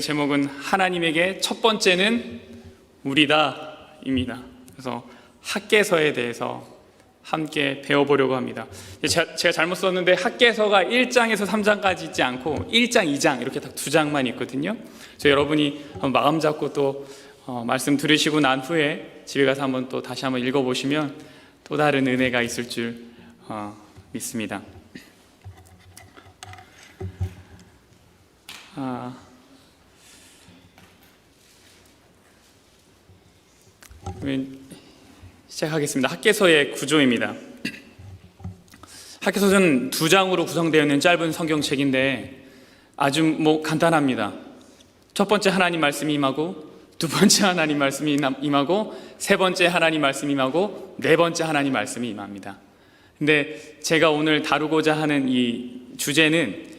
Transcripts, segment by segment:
오늘의 제목은 하나님에게 첫 번째는 우리다입니다. 그래서 학개서에 대해서 함께 배워보려고 합니다. 제가 잘못 썼는데 학개서가 1장에서 3장까지 있지 않고 1장, 2장 이렇게 딱 2장만 있거든요. 그래서 여러분이 마음 잡고 또 말씀 들으시고 난 후에 집에 가서 한번 또 다시 한번 읽어보시면 또 다른 은혜가 있을 줄 믿습니다. 시작하겠습니다. 학개서의 구조입니다. 학개서는 2장으로 구성되어 있는 짧은 성경책인데 아주 간단합니다. 첫 번째 하나님 말씀이 임하고, 두 번째 하나님 말씀이 임하고, 세 번째 하나님 말씀이 임하고, 네 번째 하나님 말씀이 임합니다. 근데 제가 오늘 다루고자 하는 이 주제는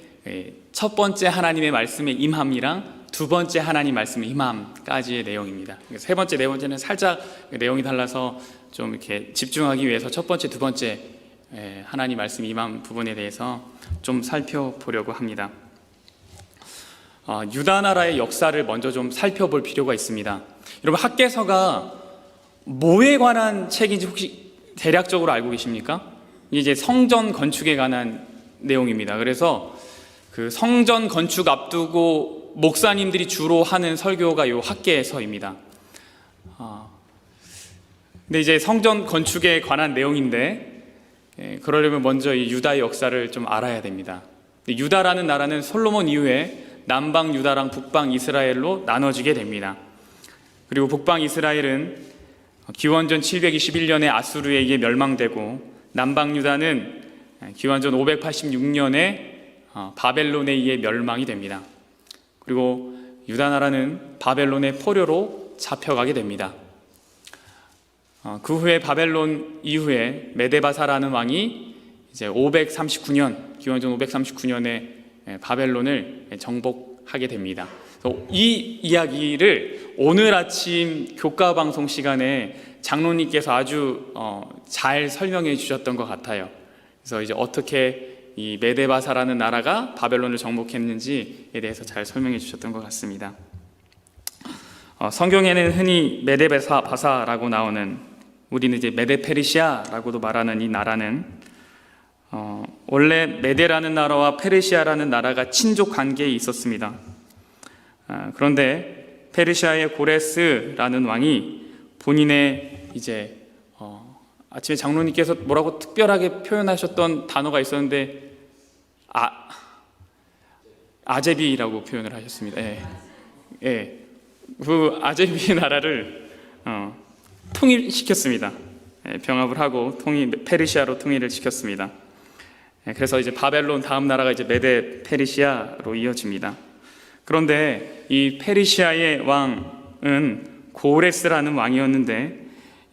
첫 번째 하나님의 말씀의 임함이랑 두 번째 하나님 말씀의 임함까지의 내용입니다. 세 번째, 네 번째는 살짝 내용이 달라서 좀 이렇게 집중하기 위해서 첫 번째, 두 번째 하나님 말씀 임함 부분에 대해서 좀 살펴보려고 합니다. 유다 나라의 역사를 먼저 좀 살펴볼 필요가 있습니다. 여러분, 학개서가 뭐에 관한 책인지 혹시 대략적으로 알고 계십니까? 이제 성전 건축에 관한 내용입니다. 그래서 그 성전 건축 앞두고 목사님들이 주로 하는 설교가 요 학개서입니다. 근데 이제 성전 건축에 관한 내용인데 그러려면 먼저 이 유다의 역사를 좀 알아야 됩니다. 유다라는 나라는 솔로몬 이후에 남방 유다랑 북방 이스라엘로 나눠지게 됩니다. 그리고 북방 이스라엘은 기원전 721년에 아수르에 의해 멸망되고, 남방 유다는 기원전 586년에 바벨론에 의해 멸망이 됩니다. 그리고 유다 나라는 바벨론의 포로로 잡혀가게 됩니다. 그 후에 바벨론 이후에 메데바사라는 왕이 이제 539년, 기원전 539년에 바벨론을 정복하게 됩니다. 이 이야기를 오늘 아침 교과 방송 시간에 장로님께서 아주 잘 설명해 주셨던 것 같아요. 그래서 이제 어떻게 이 메데바사라는 나라가 바벨론을 정복했는지에 대해서 잘 설명해 주셨던 것 같습니다. 성경에는 흔히 메데바사라고 나오는, 우리는 이제 메데페르시아라고도 말하는 이 나라는 원래 메데라는 나라와 페르시아라는 나라가 친족 관계에 있었습니다. 그런데 페르시아의 고레스라는 왕이 본인의 이제 아침에 장로님께서 뭐라고 특별하게 표현하셨던 단어가 있었는데 아제비라고 표현을 하셨습니다. 그 아제비 나라를 통일시켰습니다. 병합을 하고 페르시아로 통일을 시켰습니다. 그래서 이제 바벨론 다음 나라가 이제 메데 페르시아로 이어집니다. 그런데 이 페르시아의 왕은 고레스라는 왕이었는데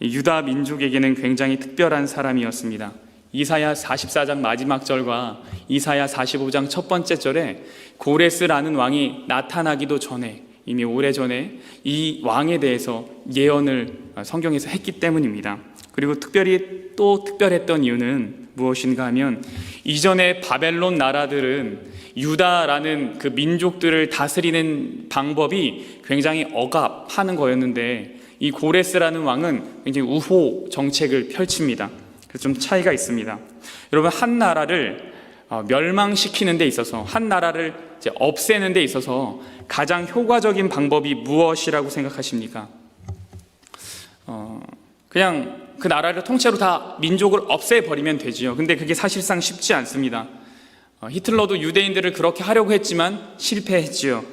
유다 민족에게는 굉장히 특별한 사람이었습니다. 이사야 44장 마지막 절과 이사야 45장 첫 번째 절에 고레스라는 왕이 나타나기도 전에, 이미 오래전에 이 왕에 대해서 예언을 성경에서 했기 때문입니다. 그리고 특별히 또 특별했던 이유는 무엇인가 하면, 이전에 바벨론 나라들은 유다라는 그 민족들을 다스리는 방법이 굉장히 억압하는 거였는데, 이 고레스라는 왕은 굉장히 우호 정책을 펼칩니다. 그래서 좀 차이가 있습니다. 여러분, 한 나라를 멸망시키는 데 있어서, 한 나라를 이제 없애는 데 있어서 가장 효과적인 방법이 무엇이라고 생각하십니까? 그냥 그 나라를 통째로 다 민족을 없애버리면 되지요. 근데 그게 사실상 쉽지 않습니다. 히틀러도 유대인들을 그렇게 하려고 했지만 실패했지요.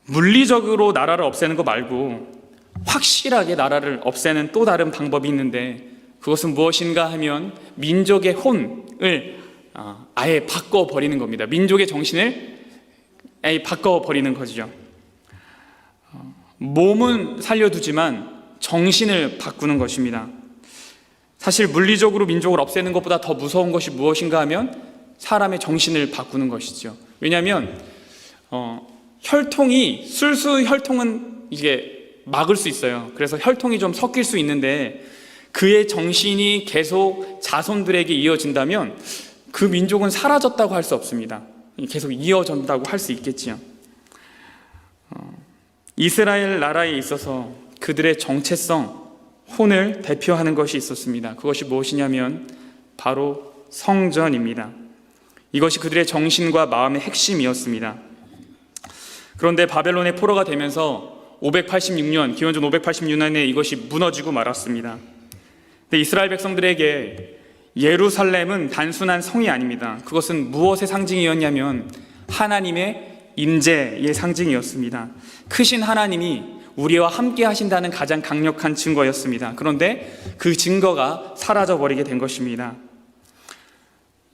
물리적으로 나라를 없애는 거 말고 확실하게 나라를 없애는 또 다른 방법이 있는데, 그것은 무엇인가 하면 민족의 혼을 아예 바꿔버리는 겁니다. 민족의 정신을 아예 바꿔버리는 거죠. 몸은 살려두지만 정신을 바꾸는 것입니다. 사실 물리적으로 민족을 없애는 것보다 더 무서운 것이 무엇인가 하면 사람의 정신을 바꾸는 것이죠. 왜냐하면 혈통이, 술수 혈통은 이게 막을 수 있어요. 그래서 혈통이 좀 섞일 수 있는데, 그의 정신이 계속 자손들에게 이어진다면 그 민족은 사라졌다고 할 수 없습니다. 계속 이어진다고 할 수 있겠지요. 이스라엘 나라에 있어서 그들의 정체성, 혼을 대표하는 것이 있었습니다. 그것이 무엇이냐면 바로 성전입니다. 이것이 그들의 정신과 마음의 핵심이었습니다. 그런데 바벨론의 포로가 되면서 586년, 기원전 586년에 이것이 무너지고 말았습니다. 근데 이스라엘 백성들에게 예루살렘은 단순한 성이 아닙니다. 그것은 무엇의 상징이었냐면 하나님의 임재의 상징이었습니다. 크신 하나님이 우리와 함께 하신다는 가장 강력한 증거였습니다. 그런데 그 증거가 사라져버리게 된 것입니다.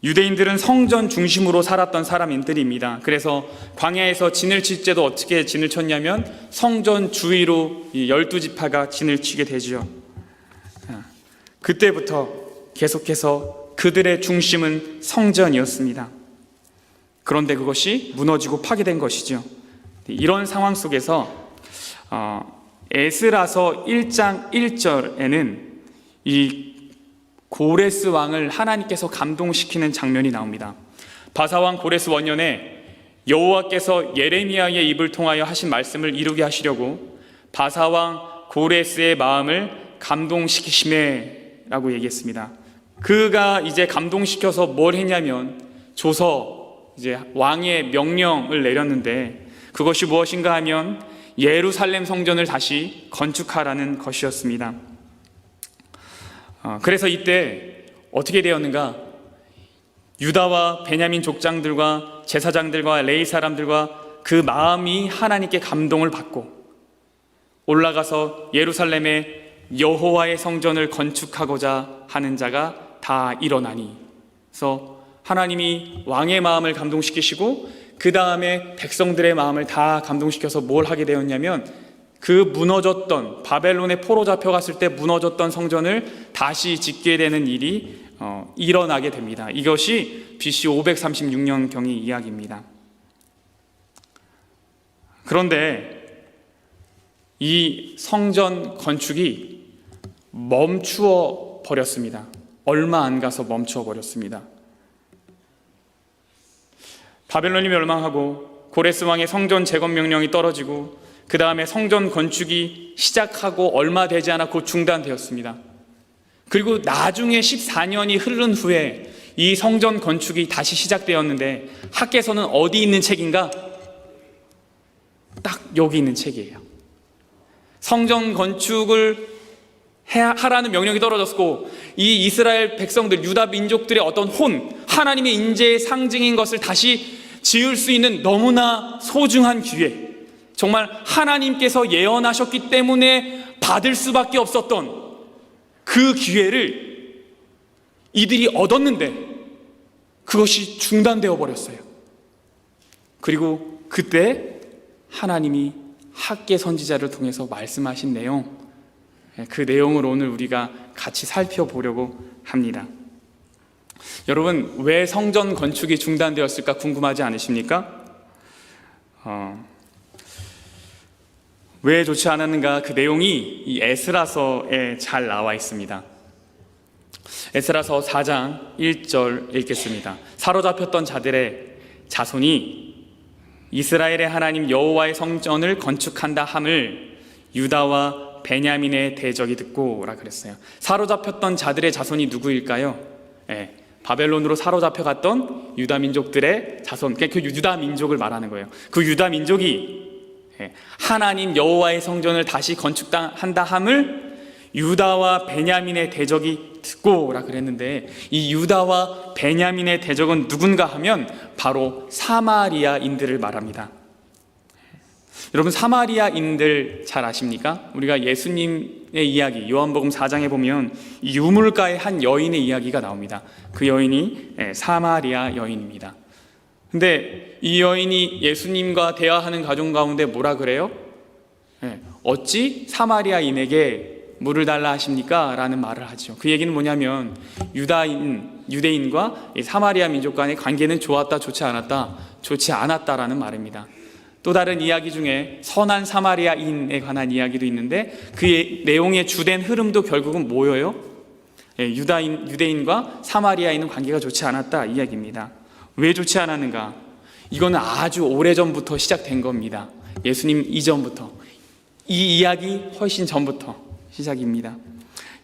유대인들은 성전 중심으로 살았던 사람들입니다. 그래서 광야에서 진을 칠 때도 어떻게 진을 쳤냐면 성전 주위로 12지파가 진을 치게 되죠. 그때부터 계속해서 그들의 중심은 성전이었습니다. 그런데 그것이 무너지고 파괴된 것이죠. 이런 상황 속에서 에스라서 1장 1절에는 이 고레스 왕을 하나님께서 감동시키는 장면이 나옵니다. 바사왕 고레스 원년에 여호와께서 예레미야의 입을 통하여 하신 말씀을 이루게 하시려고 바사왕 고레스의 마음을 감동시키심에 라고 얘기했습니다. 그가 이제 감동시켜서 뭘 했냐면 이제 왕의 명령을 내렸는데 그것이 무엇인가 하면 예루살렘 성전을 다시 건축하라는 것이었습니다. 그래서 이때 어떻게 되었는가? 유다와 베냐민 족장들과 제사장들과 레위 사람들과 그 마음이 하나님께 감동을 받고 올라가서 예루살렘에 여호와의 성전을 건축하고자 하는 자가 다 일어나니, 그래서 하나님이 왕의 마음을 감동시키시고 그 다음에 백성들의 마음을 다 감동시켜서 뭘 하게 되었냐면 그 무너졌던, 바벨론에 포로 잡혀갔을 때 무너졌던 성전을 다시 짓게 되는 일이 일어나게 됩니다. 이것이 BC 536년경의 이야기입니다. 그런데 이 성전 건축이 멈추어 버렸습니다. 얼마 안 가서 멈추어 버렸습니다. 바벨론이 멸망하고 고레스 왕의 성전 재건 명령이 떨어지고 그 다음에 성전 건축이 시작하고 얼마 되지 않아 곧 중단되었습니다. 그리고 나중에 14년이 흐른 후에 이 성전 건축이 다시 시작되었는데 학계서는 어디 있는 책인가? 딱 여기 있는 책이에요. 성전 건축을 하라는 명령이 떨어졌고 이 이스라엘 백성들, 유다 민족들의 어떤 하나님의 인재의 상징인 것을 다시 지을 수 있는 너무나 소중한 기회, 정말 하나님께서 예언하셨기 때문에 받을 수밖에 없었던 그 기회를 이들이 얻었는데 그것이 중단되어 버렸어요. 그리고 그때 하나님이 학계 선지자를 통해서 말씀하신 내용, 그 내용을 오늘 우리가 같이 살펴보려고 합니다. 여러분, 왜 성전 건축이 중단되었을까 궁금하지 않으십니까? 왜 좋지 않았는가? 그 내용이 이 에스라서에 잘 나와 있습니다. 에스라서 4장 1절 읽겠습니다. 사로잡혔던 자들의 자손이 이스라엘의 하나님 여호와의 성전을 건축한다 함을 유다와 베냐민의 대적이 듣고라 그랬어요. 사로잡혔던 자들의 자손이 누구일까요? 바벨론으로 사로잡혀갔던 유다 민족들의 자손, 그 유다 민족을 말하는 거예요. 그 유다 민족이 하나님 여호와의 성전을 다시 건축한다 함을 유다와 베냐민의 대적이 듣고라 그랬는데, 이 유다와 베냐민의 대적은 누군가 하면 바로 사마리아인들을 말합니다. 여러분, 사마리아인들 잘 아십니까? 우리가 예수님의 이야기, 요한복음 4장에 보면 유물가의 한 여인의 이야기가 나옵니다. 그 여인이 사마리아 여인입니다. 근데 이 여인이 예수님과 대화하는 과정 가운데 뭐라 그래요? 어찌 사마리아인에게 물을 달라 하십니까? 라는 말을 하죠. 그 얘기는 뭐냐면 유대인과 사마리아 민족 간의 관계는 좋았다, 좋지 않았다? 좋지 않았다라는 말입니다. 또 다른 이야기 중에 선한 사마리아인에 관한 이야기도 있는데 그 내용의 주된 흐름도 결국은 뭐예요? 유대인과 사마리아인은 관계가 좋지 않았다 이야기입니다. 왜 좋지 않았는가? 이거는 아주 오래전부터 시작된 겁니다. 예수님 이전부터. 이 이야기 훨씬 전부터 시작입니다.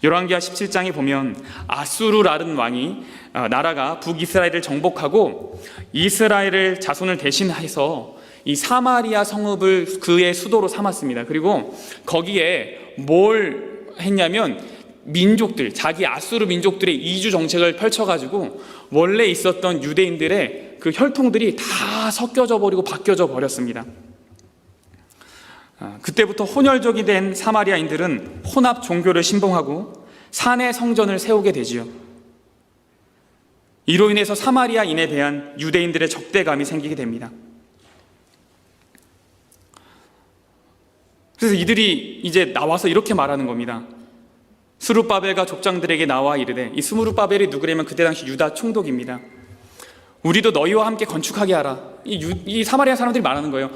열왕기하 17장에 보면 아수르라는 왕이 나라가 북이스라엘을 정복하고 이스라엘을 자손을 대신해서 이 사마리아 성읍을 그의 수도로 삼았습니다. 그리고 거기에 뭘 했냐면 민족들, 자기 아수르 민족들의 이주 정책을 펼쳐가지고 원래 있었던 유대인들의 그 혈통들이 다 섞여져 버리고 바뀌어져 버렸습니다. 그때부터 혼혈족이 된 사마리아인들은 혼합 종교를 신봉하고 산에 성전을 세우게 되지요. 이로 인해서 사마리아인에 대한 유대인들의 적대감이 생기게 됩니다. 그래서 이들이 이제 나와서 이렇게 말하는 겁니다. 스룹바벨과 족장들에게 나와 이르되, 이 스무룹바벨이 누구냐면 그때 당시 유다 총독입니다. 우리도 너희와 함께 건축하게 하라. 이 사마리아 사람들이 말하는 거예요.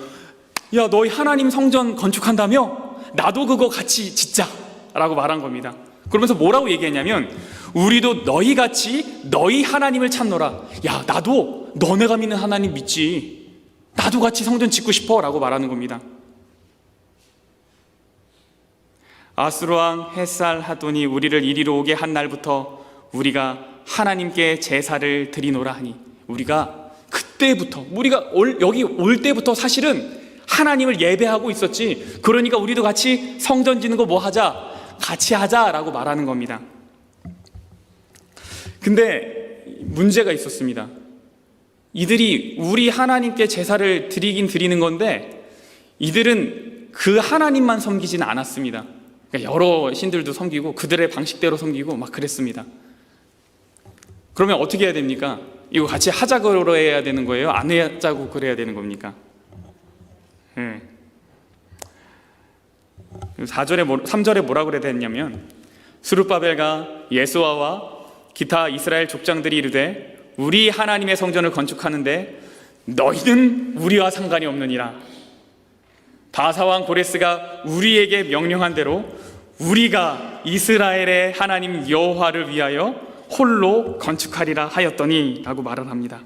야, 너희 하나님 성전 건축한다며? 나도 그거 같이 짓자 라고 말한 겁니다. 그러면서 뭐라고 얘기했냐면, 우리도 너희같이 너희 하나님을 찾노라. 야, 나도 너네가 믿는 하나님 믿지. 나도 같이 성전 짓고 싶어 라고 말하는 겁니다. 아수르왕 햇살 하더니 우리를 이리로 오게 한 날부터 우리가 하나님께 제사를 드리노라 하니, 우리가 그때부터, 우리가 여기 올 때부터 사실은 하나님을 예배하고 있었지. 그러니까 우리도 같이 성전 짓는 거 뭐 하자, 같이 하자라고 말하는 겁니다. 근데 문제가 있었습니다. 이들이 우리 하나님께 제사를 드리긴 드리는 건데 이들은 그 하나님만 섬기지는 않았습니다. 그러니까 여러 신들도 섬기고 그들의 방식대로 섬기고 막 그랬습니다. 그러면 어떻게 해야 됩니까? 이거 같이 하자고 그래야 되는 거예요? 안 하자고 그래야 되는 겁니까? 3절에 뭐라고 그래야 되냐면, 스룹바벨과 예수아와 기타 이스라엘 족장들이 이르되 우리 하나님의 성전을 건축하는데 너희는 우리와 상관이 없느니라. 바사왕 고레스가 우리에게 명령한 대로 우리가 이스라엘의 하나님 여호와를 위하여 홀로 건축하리라 하였더니 라고 말을 합니다.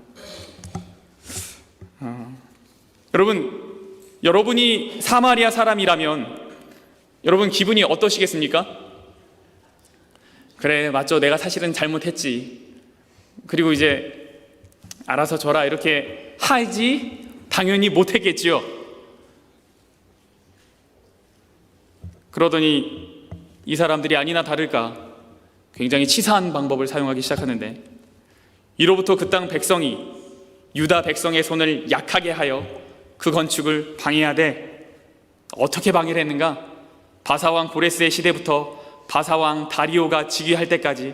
여러분이 사마리아 사람이라면 여러분 기분이 어떠시겠습니까? 그래, 맞죠, 내가 사실은 잘못했지, 그리고 이제 알아서 져라 이렇게 하지 당연히 못했겠지요. 그러더니 이 사람들이 아니나 다를까 굉장히 치사한 방법을 사용하기 시작하는데, 이로부터 그 땅 백성이 유다 백성의 손을 약하게 하여 그 건축을 방해하되, 어떻게 방해를 했는가? 바사왕 고레스의 시대부터 바사왕 다리오가 즉위할 때까지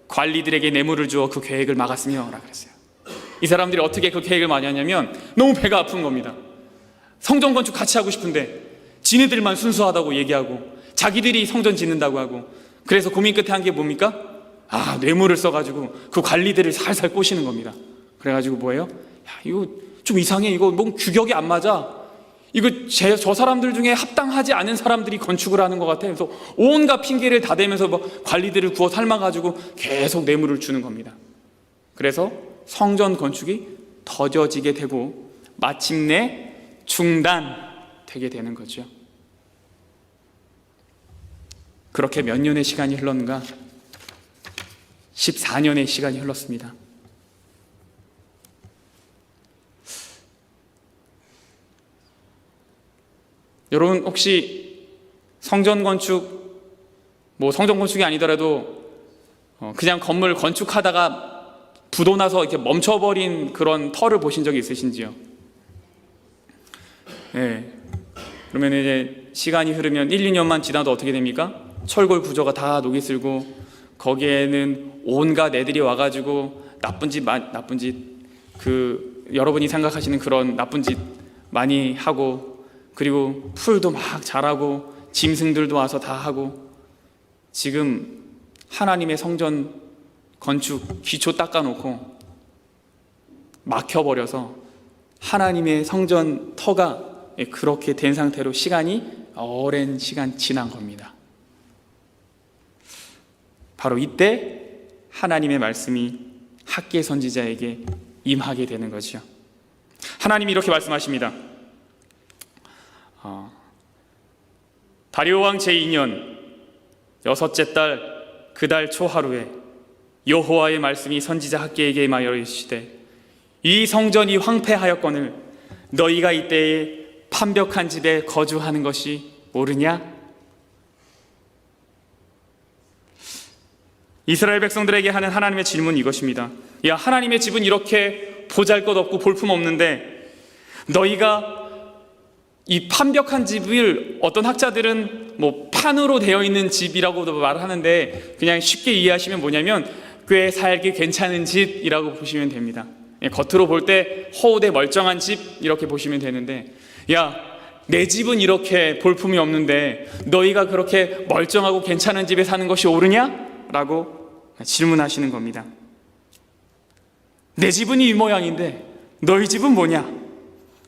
관리들에게 뇌물을 주어 그 계획을 막았으며 라고 그랬어요. 이 사람들이 어떻게 그 계획을 많이 하냐면 너무 배가 아픈 겁니다. 성전 건축 같이 하고 싶은데 지네들만 순수하다고 얘기하고 자기들이 성전 짓는다고 하고, 그래서 고민 끝에 한 게 뭡니까? 뇌물을 써가지고 그 관리들을 살살 꼬시는 겁니다. 그래가지고 뭐예요? 야, 이거 좀 이상해, 이거 뭔 규격이 안 맞아, 이거 저 사람들 중에 합당하지 않은 사람들이 건축을 하는 것 같아. 그래서 온갖 핑계를 다 대면서 관리들을 구워 삶아가지고 계속 뇌물을 주는 겁니다. 그래서 성전 건축이 더뎌지게 되고 마침내 중단되게 되는 거죠. 그렇게 몇 년의 시간이 흘렀는가? 14년의 시간이 흘렀습니다. 여러분 혹시 성전 건축이 아니더라도 그냥 건물 건축하다가 부도나서 이렇게 멈춰버린 그런 터를 보신 적이 있으신지요? 네. 그러면 이제 시간이 흐르면 1, 2년만 지나도 어떻게 됩니까? 철골 구조가 다 녹이 슬고 거기에는 온갖 애들이 와가지고 나쁜 짓 여러분이 생각하시는 그런 나쁜 짓 많이 하고, 그리고 풀도 막 자라고 짐승들도 와서 다 하고, 지금 하나님의 성전 건축 기초 닦아놓고 막혀버려서 하나님의 성전 터가 그렇게 된 상태로 시간이 오랜 시간 지난 겁니다. 바로 이때 하나님의 말씀이 학개 선지자에게 임하게 되는 거죠. 하나님이 이렇게 말씀하십니다. 다리오 왕 제2년 여섯째 달 그 달 초하루에 여호와의 말씀이 선지자 학개에게 임하여 이르시되 이 성전이 황폐하였거늘 너희가 이때에 판벽한 집에 거주하는 것이 옳으냐? 이스라엘 백성들에게 하는 하나님의 질문은 이것입니다. 야, 하나님의 집은 이렇게 보잘것없고 볼품없는데 너희가 이 판벽한 집을 어떤 학자들은 판으로 되어 있는 집이라고도 말하는데 그냥 쉽게 이해하시면 뭐냐면 꽤 살기 괜찮은 집이라고 보시면 됩니다. 겉으로 볼 때 허우대 멀쩡한 집 이렇게 보시면 되는데, 야, 내 집은 이렇게 볼품이 없는데 너희가 그렇게 멀쩡하고 괜찮은 집에 사는 것이 옳으냐? 라고 질문하시는 겁니다. 내 집은 이 모양인데 너희 집은 뭐냐?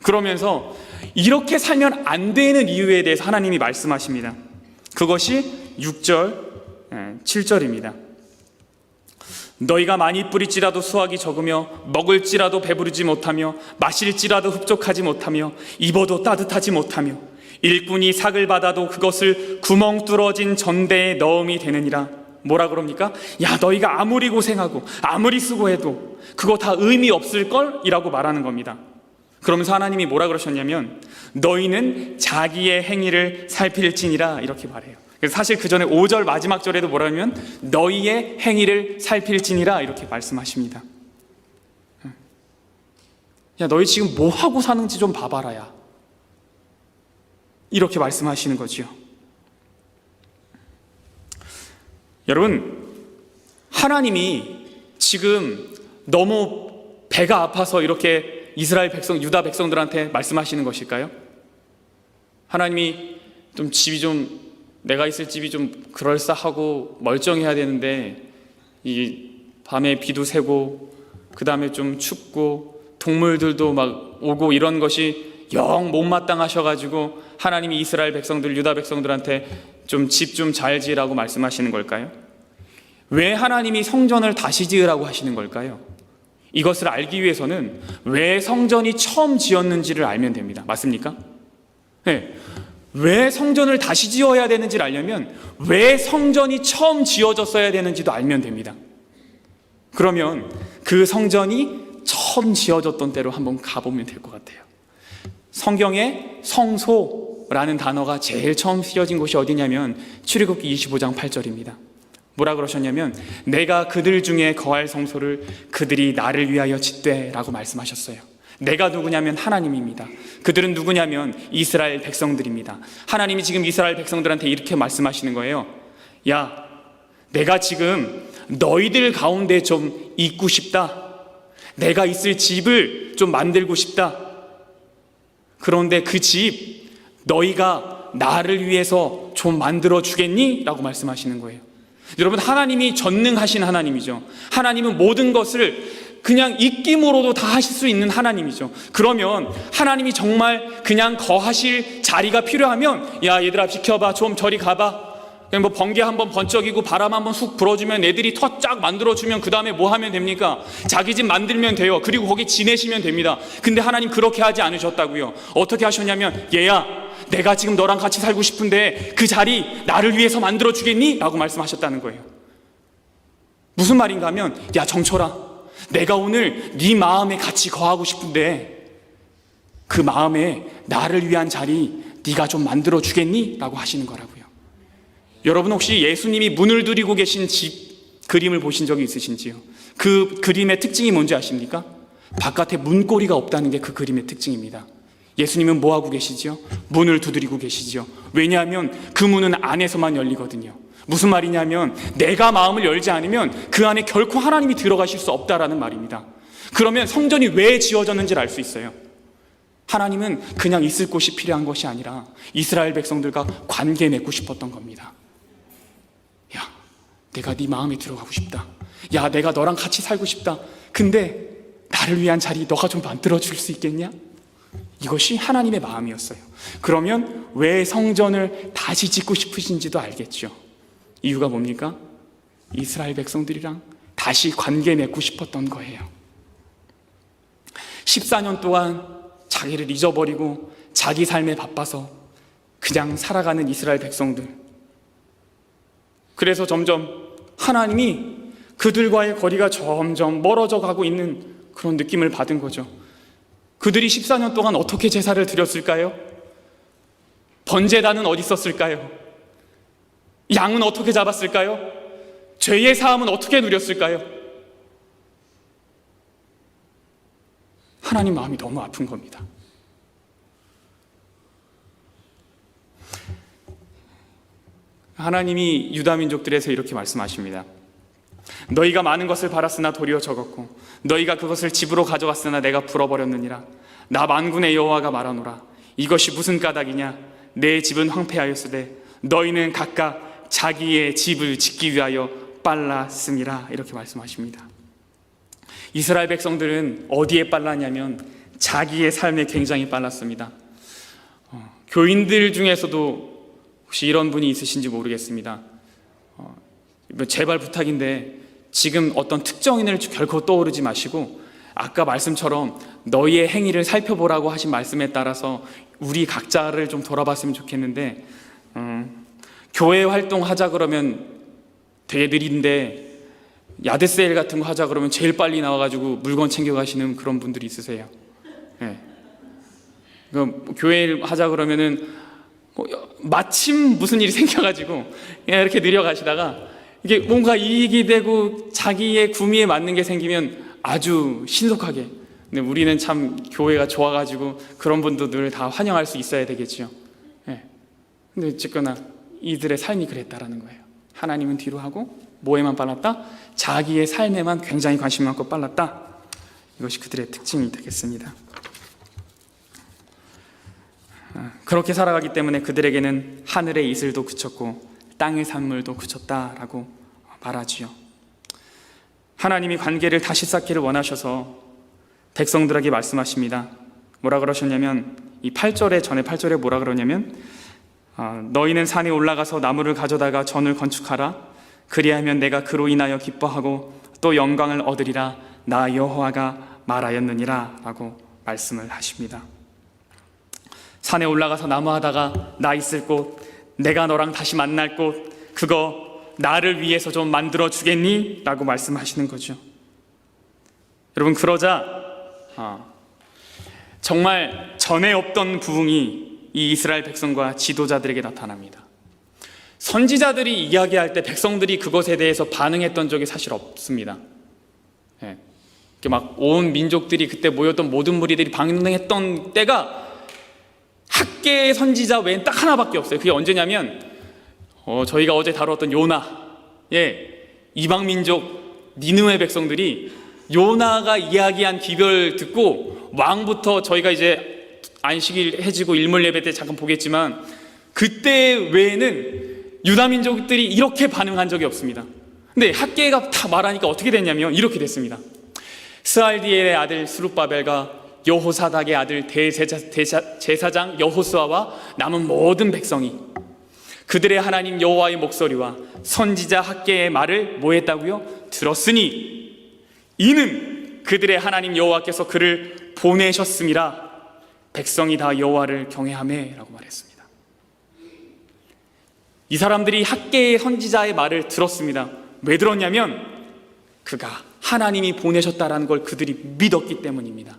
그러면서 이렇게 살면 안 되는 이유에 대해서 하나님이 말씀하십니다. 그것이 6절, 7절입니다. 너희가 많이 뿌릴지라도 수확이 적으며 먹을지라도 배부르지 못하며 마실지라도 흡족하지 못하며 입어도 따뜻하지 못하며 일꾼이 삭을 받아도 그것을 구멍 뚫어진 전대에 넣음이 되느니라. 뭐라 그럽니까? 야, 너희가 아무리 고생하고 아무리 수고해도 그거 다 의미 없을걸? 이라고 말하는 겁니다. 그러면서 하나님이 뭐라 그러셨냐면 너희는 자기의 행위를 살필지니라 이렇게 말해요. 그래서 사실 그 전에 5절 마지막 절에도 뭐라면 너희의 행위를 살필지니라 이렇게 말씀하십니다. 야, 너희 지금 뭐 하고 사는지 좀 봐봐라 야, 이렇게 말씀하시는 거지요. 여러분, 하나님이 지금 너무 배가 아파서 이렇게 이스라엘 백성, 유다 백성들한테 말씀하시는 것일까요? 하나님이 내가 있을 집이 좀 그럴싸하고 멀쩡해야 되는데 이 밤에 비도 새고 그 다음에 좀 춥고 동물들도 막 오고 이런 것이 영 못마땅하셔가지고 하나님이 이스라엘 백성들, 유다 백성들한테 좀 집 좀 잘 지으라고 말씀하시는 걸까요? 왜 하나님이 성전을 다시 지으라고 하시는 걸까요? 이것을 알기 위해서는 왜 성전이 처음 지었는지를 알면 됩니다. 맞습니까? 네. 왜 성전을 다시 지어야 되는지를 알려면 왜 성전이 처음 지어졌어야 되는지도 알면 됩니다. 그러면 그 성전이 처음 지어졌던 때로 한번 가보면 될 것 같아요. 성경에 성소라는 단어가 제일 처음 쓰여진 곳이 어디냐면 출애굽기 25장 8절입니다. 뭐라 그러셨냐면 내가 그들 중에 거할 성소를 그들이 나를 위하여 짓되 라고 말씀하셨어요. 내가 누구냐면 하나님입니다. 그들은 누구냐면 이스라엘 백성들입니다. 하나님이 지금 이스라엘 백성들한테 이렇게 말씀하시는 거예요. 야, 내가 지금 너희들 가운데 좀 있고 싶다. 내가 있을 집을 좀 만들고 싶다. 그런데 그 집 너희가 나를 위해서 좀 만들어 주겠니? 라고 말씀하시는 거예요. 여러분, 하나님이 전능하신 하나님이죠. 하나님은 모든 것을 그냥 입김으로도 다 하실 수 있는 하나님이죠. 그러면 하나님이 정말 그냥 거하실 자리가 필요하면 야, 얘들아 비켜봐, 좀 저리 가봐. 그냥 번개 한번 번쩍이고 바람 한번 훅 불어주면 애들이 터 쫙 만들어주면 그 다음에 뭐 하면 됩니까? 자기 집 만들면 돼요. 그리고 거기 지내시면 됩니다. 근데 하나님 그렇게 하지 않으셨다고요. 어떻게 하셨냐면 얘야, 내가 지금 너랑 같이 살고 싶은데 그 자리 나를 위해서 만들어 주겠니? 라고 말씀하셨다는 거예요. 무슨 말인가 하면 야, 정철아, 내가 오늘 네 마음에 같이 거하고 싶은데 그 마음에 나를 위한 자리 네가 좀 만들어 주겠니? 라고 하시는 거라고요. 여러분, 혹시 예수님이 문을 두드리고 계신 집 그림을 보신 적이 있으신지요? 그 그림의 특징이 뭔지 아십니까? 바깥에 문고리가 없다는 게 그 그림의 특징입니다. 예수님은 뭐 하고 계시죠? 문을 두드리고 계시죠. 왜냐하면 그 문은 안에서만 열리거든요. 무슨 말이냐면 내가 마음을 열지 않으면 그 안에 결코 하나님이 들어가실 수 없다라는 말입니다. 그러면 성전이 왜 지어졌는지를 알 수 있어요. 하나님은 그냥 있을 곳이 필요한 것이 아니라 이스라엘 백성들과 관계 맺고 싶었던 겁니다. 야, 내가 네 마음에 들어가고 싶다. 야, 내가 너랑 같이 살고 싶다. 근데 나를 위한 자리 너가 좀 만들어줄 수 있겠냐? 이것이 하나님의 마음이었어요. 그러면 왜 성전을 다시 짓고 싶으신지도 알겠죠. 이유가 뭡니까? 이스라엘 백성들이랑 다시 관계 맺고 싶었던 거예요. 14년 동안 자기를 잊어버리고 자기 삶에 바빠서 그냥 살아가는 이스라엘 백성들. 그래서 점점 하나님이 그들과의 거리가 점점 멀어져 가고 있는 그런 느낌을 받은 거죠. 그들이 14년 동안 어떻게 제사를 드렸을까요? 번제단은 어디 있었을까요? 양은 어떻게 잡았을까요? 죄의 사함은 어떻게 누렸을까요? 하나님 마음이 너무 아픈 겁니다. 하나님이 유다 민족들에서 이렇게 말씀하십니다. 너희가 많은 것을 바랐으나 도리어 적었고 너희가 그것을 집으로 가져갔으나 내가 불어버렸느니라. 나 만군의 여호와가 말하노라. 이것이 무슨 까닭이냐? 내 집은 황폐하였으되 너희는 각각 자기의 집을 짓기 위하여 빨랐음이라. 이렇게 말씀하십니다. 이스라엘 백성들은 어디에 빨랐냐면 자기의 삶에 굉장히 빨랐습니다. 교인들 중에서도 혹시 이런 분이 있으신지 모르겠습니다. 제발 부탁인데 지금 어떤 특정인을 결코 떠오르지 마시고 아까 말씀처럼 너희의 행위를 살펴보라고 하신 말씀에 따라서 우리 각자를 좀 돌아봤으면 좋겠는데, 교회 활동하자 그러면 되게 느린데 야드세일 같은 거 하자 그러면 제일 빨리 나와가지고 물건 챙겨가시는 그런 분들이 있으세요. 네. 교회 하자 그러면은 마침 무슨 일이 생겨가지고 그냥 이렇게 느려가시다가 이게 뭔가 이익이 되고 자기의 구미에 맞는 게 생기면 아주 신속하게. 근데 우리는 참 교회가 좋아가지고 그런 분들을 다 환영할 수 있어야 되겠죠. 네. 근데 어쨌거나 이들의 삶이 그랬다라는 거예요. 하나님은 뒤로 하고 뭐에만 빨랐다? 자기의 삶에만 굉장히 관심 많고 빨랐다. 이것이 그들의 특징이 되겠습니다. 그렇게 살아가기 때문에 그들에게는 하늘의 이슬도 그쳤고 땅의 산물도 그쳤다라고 말하지요. 하나님이 관계를 다시 쌓기를 원하셔서 백성들에게 말씀하십니다. 뭐라 그러셨냐면 이 8절에 전에 8절에 뭐라 그러냐면 너희는 산에 올라가서 나무를 가져다가 전을 건축하라. 그리하면 내가 그로 인하여 기뻐하고 또 영광을 얻으리라. 나 여호와가 말하였느니라 라고 말씀을 하십니다. 산에 올라가서 나무하다가 나 있을 곳, 내가 너랑 다시 만날 곳, 그거 나를 위해서 좀 만들어 주겠니? 라고 말씀하시는 거죠. 여러분, 그러자 정말 전에 없던 부흥이 이 이스라엘 백성과 지도자들에게 나타납니다. 선지자들이 이야기할 때 백성들이 그것에 대해서 반응했던 적이 사실 없습니다. 네. 막 온 민족들이 그때 모였던 모든 무리들이 반응했던 때가 학계의 선지자 외엔 딱 하나밖에 없어요. 그게 언제냐면 저희가 어제 다뤘던 요나. 이방 민족 니느웨 백성들이 요나가 이야기한 기별 듣고 왕부터 저희가 이제 안식일 해지고 일몰 예배 때 잠깐 보겠지만 그때 외에는 유다 민족들이 이렇게 반응한 적이 없습니다. 근데 학계가 다 말하니까 어떻게 됐냐면 이렇게 됐습니다. 스알디엘의 아들 스룹바벨과 여호사닥의 아들 대제사장 여호수아와 남은 모든 백성이 그들의 하나님 여호와의 목소리와 선지자 학계의 말을 뭐 했다고요? 들었으니 이는 그들의 하나님 여호와께서 그를 보내셨음이라. 백성이 다 여호와를 경외하매 라고 말했습니다. 이 사람들이 학계의 선지자의 말을 들었습니다. 왜 들었냐면 그가 하나님이 보내셨다라는 걸 그들이 믿었기 때문입니다.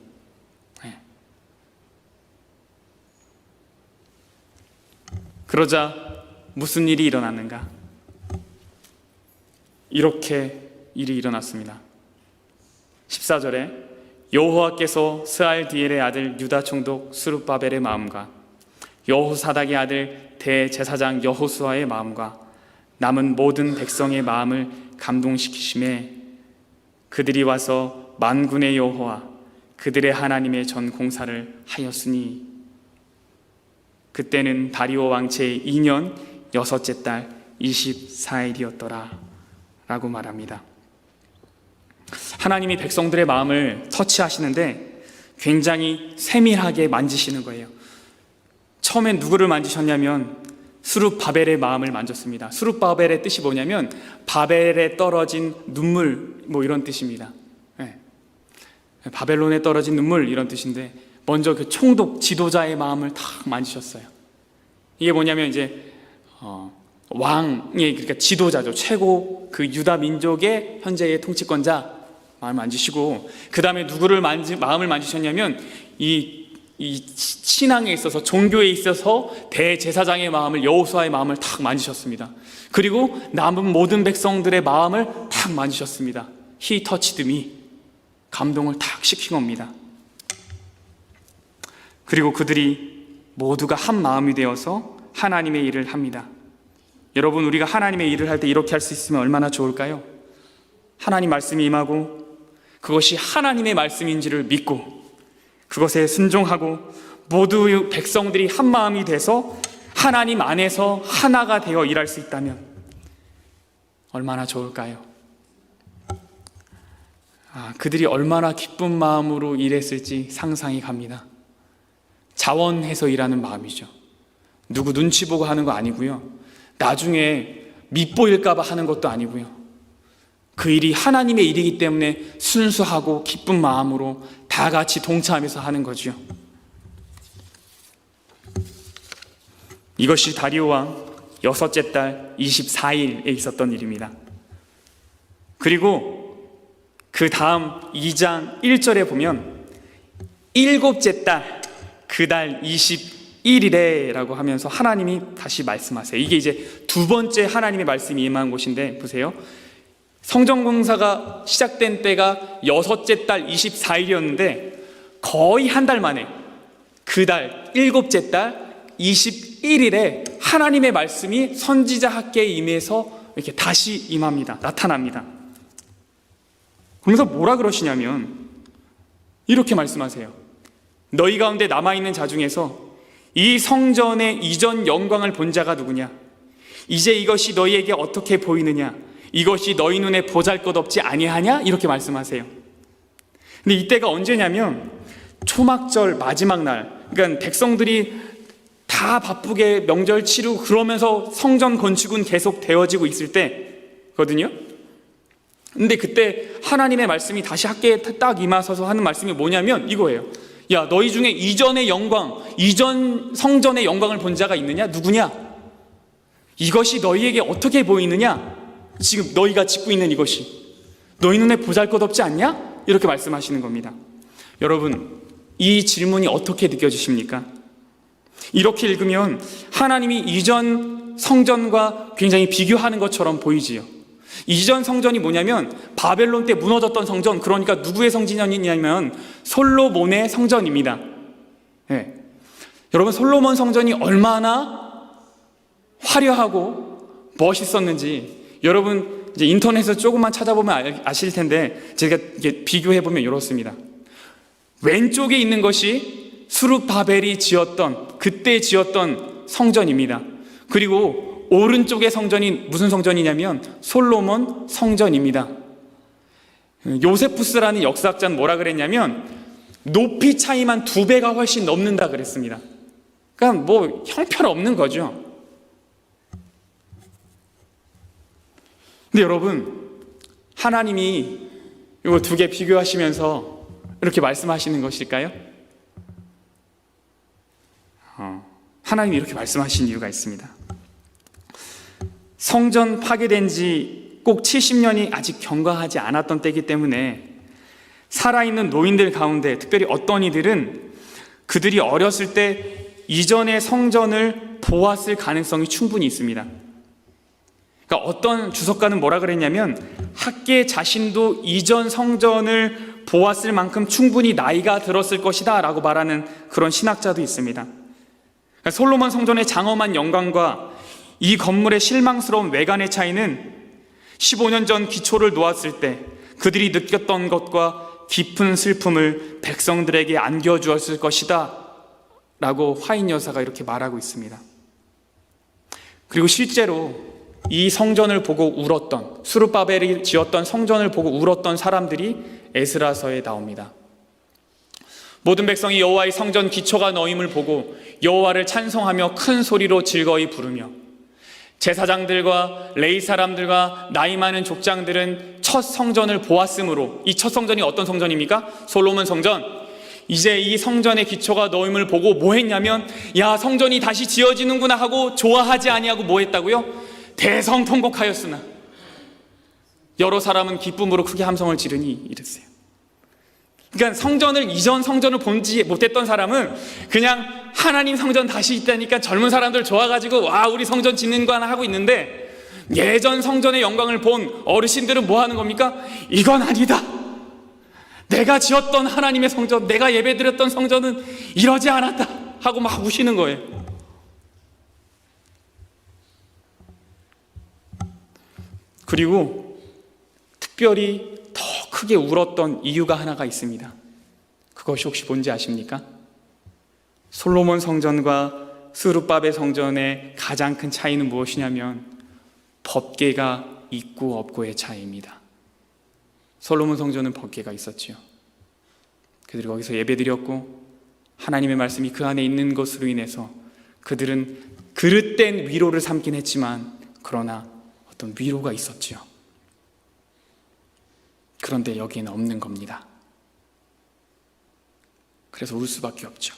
그러자 무슨 일이 일어났는가? 이렇게 일이 일어났습니다. 14절에 여호와께서 스알디엘의 아들 유다 총독 스룹바벨의 마음과 여호사닥의 아들 대제사장 여호수아의 마음과 남은 모든 백성의 마음을 감동시키심에 그들이 와서 만군의 여호와 그들의 하나님의 전 공사를 하였으니 그때는 다리오 왕체의 2년 6째 달 24일이었더라 라고 말합니다. 하나님이 백성들의 마음을 터치하시는데 굉장히 세밀하게 만지시는 거예요. 처음엔 누구를 만지셨냐면 스룹바벨의 마음을 만졌습니다. 스룹바벨의 뜻이 뭐냐면 바벨에 떨어진 눈물, 뭐 이런 뜻입니다. 바벨론에 떨어진 눈물 이런 뜻인데 먼저 그 총독 지도자의 마음을 탁 만지셨어요. 이게 뭐냐면 이제 왕의, 그러니까 지도자죠. 최고 그 유다 민족의 현재의 통치권자 마음을 만지시고, 그 다음에 누구를 마음을 만지셨냐면 이 신앙에 있어서, 종교에 있어서 대제사장의 마음을, 여호수아의 마음을 탁 만지셨습니다. 그리고 남은 모든 백성들의 마음을 탁 만지셨습니다. He touched me. 감동을 탁 시킨 겁니다. 그리고 그들이 모두가 한 마음이 되어서 하나님의 일을 합니다. 여러분, 우리가 하나님의 일을 할 때 이렇게 할 수 있으면 얼마나 좋을까요? 하나님 말씀이 임하고 그것이 하나님의 말씀인지를 믿고 그것에 순종하고 모두 백성들이 한 마음이 돼서 하나님 안에서 하나가 되어 일할 수 있다면 얼마나 좋을까요? 그들이 얼마나 기쁜 마음으로 일했을지 상상이 갑니다. 자원해서 일하는 마음이죠. 누구 눈치 보고 하는 거 아니고요. 나중에 밉보일까 봐 하는 것도 아니고요. 그 일이 하나님의 일이기 때문에 순수하고 기쁜 마음으로 다 같이 동참해서 하는 거죠. 이것이 다리오 왕 6째 달 24일에 있었던 일입니다. 그리고 그 다음 2장 1절에 보면 7째 달 그 달 21일에 라고 하면서 하나님이 다시 말씀하세요. 이게 이제 두 번째 하나님의 말씀이 임한 곳인데, 보세요. 성전 공사가 시작된 때가 6째 달 24일이었는데 거의 한 달 만에 그 달 7째 달 21일에 하나님의 말씀이 선지자 학계에 임해서 이렇게 다시 임합니다. 나타납니다. 그러면서 뭐라 그러시냐면 이렇게 말씀하세요. 너희 가운데 남아있는 자 중에서 이 성전의 이전 영광을 본 자가 누구냐? 이제 이것이 너희에게 어떻게 보이느냐? 이것이 너희 눈에 보잘것없지 아니하냐? 이렇게 말씀하세요. 근데 이때가 언제냐면 초막절 마지막 날, 그러니까 백성들이 다 바쁘게 명절 치르고 그러면서 성전 건축은 계속 되어지고 있을 때거든요. 근데 그때 하나님의 말씀이 다시 학계에 딱 임하셔서 하는 말씀이 뭐냐면 이거예요. 야, 너희 중에 이전의 영광, 이전 성전의 영광을 본 자가 있느냐? 누구냐? 이것이 너희에게 어떻게 보이느냐? 지금 너희가 짓고 있는 이것이 너희 눈에 보잘것없지 않냐? 이렇게 말씀하시는 겁니다. 여러분, 이 질문이 어떻게 느껴지십니까? 이렇게 읽으면 하나님이 이전 성전과 굉장히 비교하는 것처럼 보이지요. 이전 성전이 뭐냐면 바벨론 때 무너졌던 성전, 그러니까 누구의 성전이냐면 솔로몬의 성전입니다. 네. 여러분, 솔로몬 성전이 얼마나 화려하고 멋있었는지 여러분 이제 인터넷에서 조금만 찾아보면 아실 텐데, 제가 이게 비교해보면 이렇습니다. 왼쪽에 있는 것이 수룹바벨이 그때 지었던 성전입니다. 그리고 오른쪽의 성전이 무슨 성전이냐면 솔로몬 성전입니다. 요세푸스라는 역사학자는 뭐라 그랬냐면 높이 차이만 2배가 훨씬 넘는다 그랬습니다. 그러니까 뭐 형편없는 거죠. 근데 여러분, 하나님이 이거 두 개 비교하시면서 이렇게 말씀하시는 것일까요? 하나님이 이렇게 말씀하신 이유가 있습니다. 성전 파괴된 지 꼭 70년이 아직 경과하지 않았던 때이기 때문에 살아있는 노인들 가운데 특별히 어떤 이들은 그들이 어렸을 때 이전의 성전을 보았을 가능성이 충분히 있습니다. 그러니까 어떤 주석가는 뭐라 그랬냐면 학계 자신도 이전 성전을 보았을 만큼 충분히 나이가 들었을 것이다 라고 말하는 그런 신학자도 있습니다. 그러니까 솔로몬 성전의 장엄한 영광과 이 건물의 실망스러운 외관의 차이는 15년 전 기초를 놓았을 때 그들이 느꼈던 것과 깊은 슬픔을 백성들에게 안겨주었을 것이다 라고 화인 여사가 이렇게 말하고 있습니다. 그리고 실제로 이 성전을 보고 울었던, 수룹바벨이 지었던 성전을 보고 울었던 사람들이 에스라서에 나옵니다. 모든 백성이 여호와의 성전 기초가 너임을 보고 여호와를 찬송하며 큰 소리로 즐거이 부르며, 제사장들과 레위 사람들과 나이 많은 족장들은 첫 성전을 보았으므로, 이 첫 성전이 어떤 성전입니까? 솔로몬 성전. 이제 이 성전의 기초가 놓임을 보고 뭐 했냐면, 야, 성전이 다시 지어지는구나 하고 좋아하지 아니하고 뭐 했다고요? 대성통곡하였으나 여러 사람은 기쁨으로 크게 함성을 지르니 이랬어요. 그러니까 이전 성전을 본지 못했던 사람은 그냥 하나님 성전 다시 있다니까 젊은 사람들 좋아가지고 와, 우리 성전 짓는 거 하나 하고 있는데, 예전 성전의 영광을 본 어르신들은 뭐 하는 겁니까? 이건 아니다. 내가 지었던 하나님의 성전, 내가 예배드렸던 성전은 이러지 않았다 하고 막 우시는 거예요. 그리고 특별히 더 크게 울었던 이유가 하나가 있습니다. 그것이 혹시 뭔지 아십니까? 솔로몬 성전과 스룹바벨 성전의 가장 큰 차이는 무엇이냐면 법궤가 있고 없고의 차이입니다. 솔로몬 성전은 법궤가 있었지요. 그들이 거기서 예배드렸고 하나님의 말씀이 그 안에 있는 것으로 인해서 그들은 그릇된 위로를 삼긴 했지만 그러나 어떤 위로가 있었지요. 그런데 여기에는 없는 겁니다. 그래서 울 수밖에 없죠.